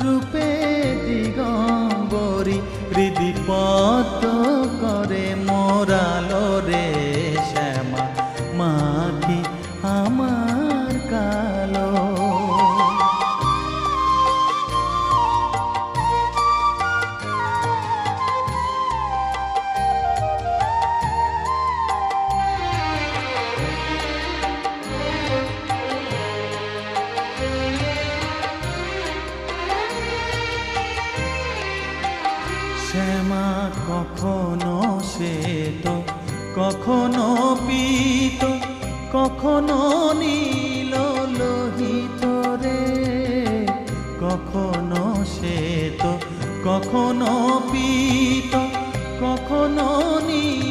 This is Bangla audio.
রূপে দিগম্বরী হৃদি পদ্ম করে মোরালো রে শ্যামা মাটি আমার কালো। শ্যামা কখনো শ্বেত কখনো পীত কখনো নীল লোহিত রে, কখনো শ্বেত কখনো পীত কখনো নীল